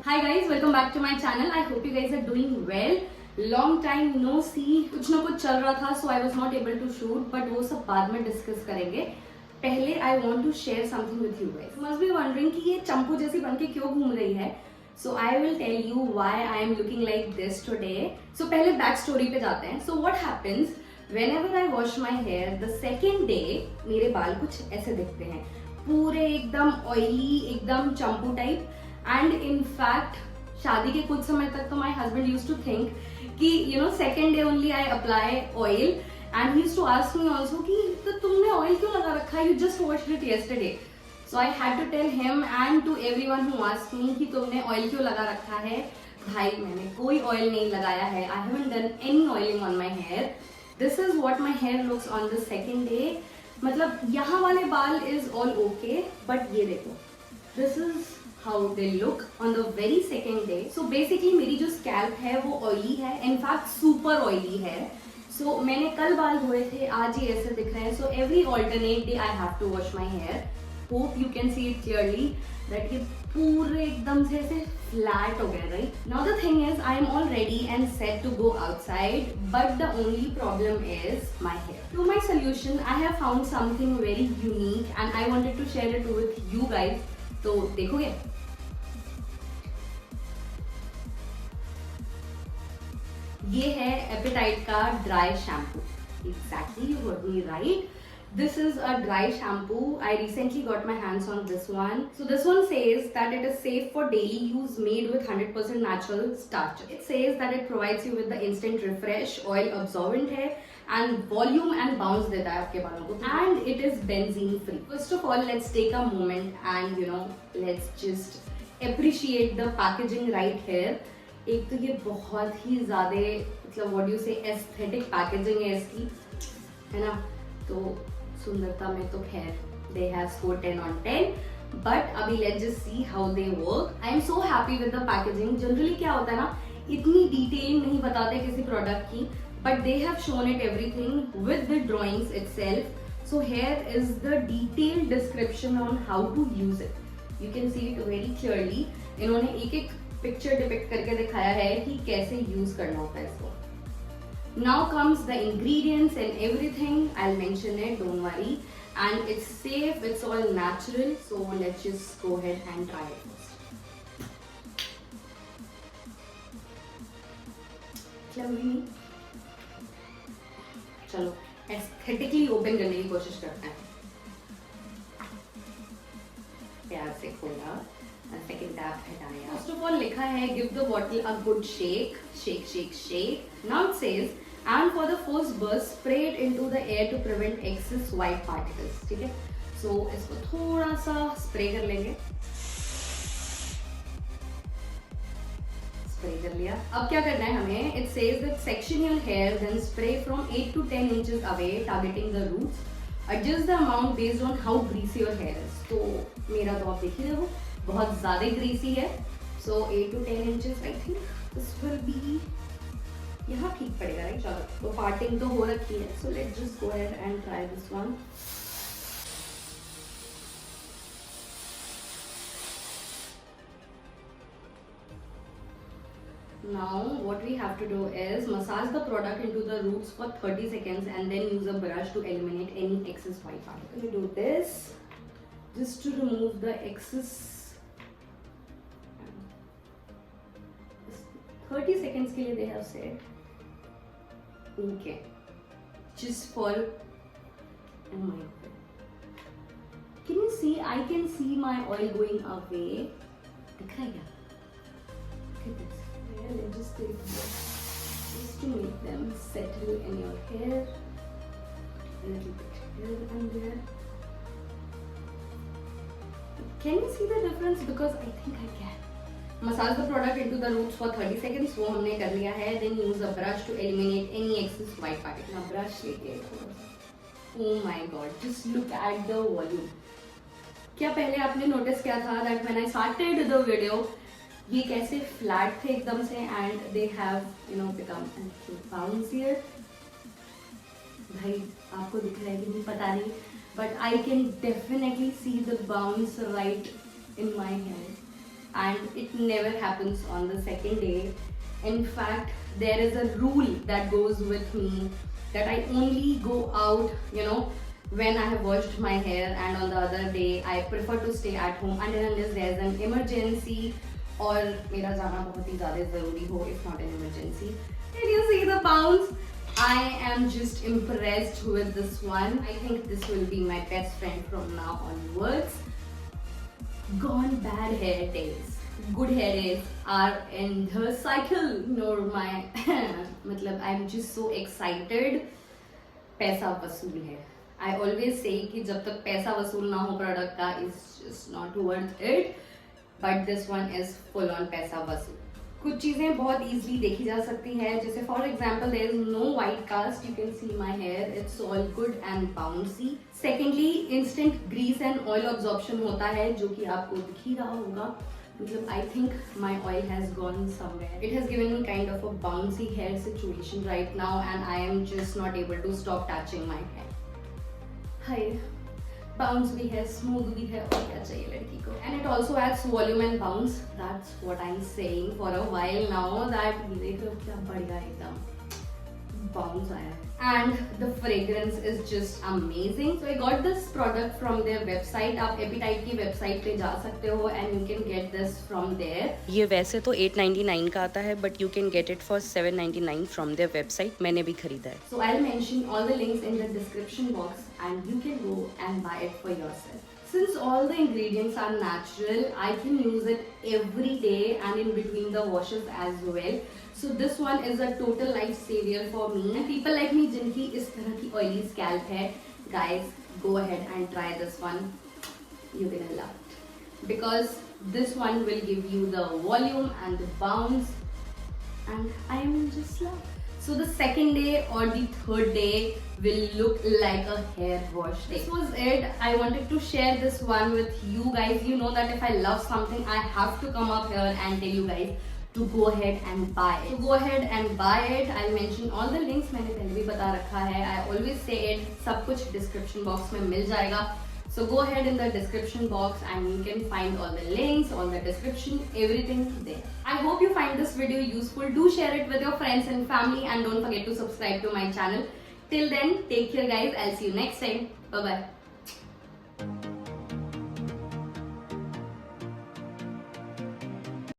Hi guys, welcome back to my channel. I hope you guys are doing well. Long time no see. कुछ ना कुछ चल रहा था, so I was not able to shoot. But वो सब बाद में discuss करेंगे. पहले I want to share something with you guys. You must be wondering कि ये चंपू जैसी बन के क्यों घूम रही है. So I will tell you why I am looking like this today. So पहले back story पे जाते हैं. So what happens whenever I wash my hair, the second day मेरे बाल कुछ ऐसे दिखते हैं. पूरे एकदम oily, एकदम चंपू type. एंड इन फैक्ट शादी के कुछ समय तक तो my husband use to think कि you know second day only I apply oil and he use to ask me also कि तो तुमने ऑयल क्यों लगा रखा है, you just washed it yesterday. So I had to tell him and to everyone who asked me कि तुमने oil क्यों लगा रखा है. भाई मैंने कोई ऑयल नहीं लगाया है. I haven't done any oiling on my hair. This is what my hair looks on the second day. मतलब यहाँ वाले बाल इज ऑल ओके, बट ये देखो, this is how they look on the very second day. So basically मेरी जो scalp है वो oily है, in fact super oily है. So मैंने कल बाल धोए थे, आज ये ऐसे दिख रहे हैं. So every alternate day I have to wash my hair. Hope you can see it clearly that ये पूरे एकदम से ऐसे flat हो गए, right? Now the thing is I am all ready and set to go outside, but the only problem is my hair. To my solution I have found something very unique and I wanted to share it with you guys. तो देखोगे? ये है apatite का dry shampoo. Exactly, you heard me right. This is a dry shampoo. I recently got my hands on this one. So this one says that it is safe for daily use, made with 100% natural starches. It says that it provides you with the instant refresh, oil absorbent है and volume and bounce देता है आपके बालों को. And it is benzene free. First of all, let's take a moment and you know, let's just appreciate the packaging right here. एक तो ये बहुत ही ज़्यादा मतलब what you say aesthetic packaging है इसकी, है ना. तो सुंदरता में तो खैर they have scored 10 on 10. But अभी let's just see how they work. I am so happy with the packaging. Generally क्या होता है ना, इतनी डिटेल नहीं बताते किसी प्रोडक्ट की, but they have shown it everything with the drawings itself. So here is the detailed description on how to use it. You can see it very clearly. इन्होंने एक एक पिक्चर डिपिक्ट करके दिखाया है कि कैसे यूज करना होता है इसको. Now comes the ingredients and everything. I'll mention it, don't worry. And it's safe, it's all natural. So let's just go ahead and try it first. चलो एस्थेटिकली ओपन करने की कोशिश करते हैं. प्यार से खोला, second tap हटाया. First of all लिखा है give the bottle a good shake, shake, shake, shake. Now it says and for the first burst spray it into the air to prevent excess white particles. ठीक है, so इसको थोड़ा सा spray कर लेंगे. Spray कर लिया. अब क्या करना है हमें? It says that section your hair then spray from 8 to 10 inches away targeting the roots. Adjust the amount based on how greasy your hair is. तो मेरा तो आप देखिए देखो बहुत ज़्यादा ग्रीसी है. सो 8 to 10 inches I think this will be, यहाँ ठीक पड़ेगा राइट. चलो तो पार्टिंग तो हो रखी है. So let's just go ahead and try this one. Now what we have to do is massage the product into the roots for 30 seconds and then use a brush to eliminate any excess white particles. We do this just to remove the excess. 30 seconds के लिए they have said. Okay. Just for, oh my God. Can you see? I can see my oil going away. दिख रहा है क्या? Look at this. Yeah, let's just take this just to make them settle in your hair. A little bit here and there. Can you see the difference? Because I think I can. Massage the product into the roots for 30 seconds. वो हमने कर लिया है. Then use a brush to eliminate any excess white particles. Now brush लेके थोड़ा सा. Oh my God! Just look at the volume. क्या पहले आपने नोटिस किया था that when I started the video, ये कैसे फ्लैट थे एकदम से and they have you know become bouncier. भाई आपको दिख रहा है कि नहीं पता नहीं, but I can definitely see the bounce right in my hair. and it never happens on the second day. In fact, there is a rule that goes with me that I only go out, when I have washed my hair, and on the other day I prefer to stay at home unless there is an emergency or मेरा जाना बहुत ही ज़्यादा ज़रूरी हो, if not an emergency. Can you see the bounce? I am just impressed with this one. I think this will be my best friend from now onwards. Gone bad hair days. Good hair days are in the cycle. Nor my मतलब I'm just so excited. पैसा वसूल है. I always say कि जब तक पैसा वसूल ना हो प्रोडक्ट का, it's just not worth it. But this one is full on पैसा वसूल. कुछ चीज़ें बहुत easily देखी जा सकती हैं, जैसे for example there is no white cast. You can see my hair, it's all good and bouncy. Secondly, instant grease and oil absorption होता है, जो कि आपको दिख ही रहा होगा. मतलब I think my oil has gone somewhere. It has given me kind of a bouncy hair situation right now, and I am just not able to stop touching my hair. Hi. Bounce भी है, smooth भी है, और क्या चाहिए लड़की को. And it also adds volume and bounce. That's what I'm saying for a while now. That देखो क्या बढ़िया एकदम bounce आया है. And the fragrance is just amazing. So I got this product from their website. आप Epitide की website पे जा सकते हो and you can get this from there. ये वैसे तो 899 का आता है, but you can get it for 799 from their website. मैंने भी खरीदा है. So I'll mention all the links in the description box and you can go and buy it for yourself. Since all the ingredients are natural, I can use it every day and in between the washes as well. So this one is a total life savior for me. And people like me जिनकी इस तरह की oily scalp है, guys, go ahead and try this one. You're gonna love it. Because this one will give you the volume and the bounce. And I am just love. So the second day or the third day will look like a hair wash day. This was it. I wanted to share this one with you guys. You know that if I love something, I have to come up here and tell you guys to go ahead and buy it. So go ahead and buy it. I'll mention all the links. मैंने पहले भी बता रखा है. I always say it. सब कुछ description box में मिल जाएगा. So go ahead in the description box and you can find all the links, all the description, everything there. I hope you find this video useful. Do share it with your friends and family and don't forget to subscribe to my channel. Till then, take care guys. I'll see you next time. Bye bye.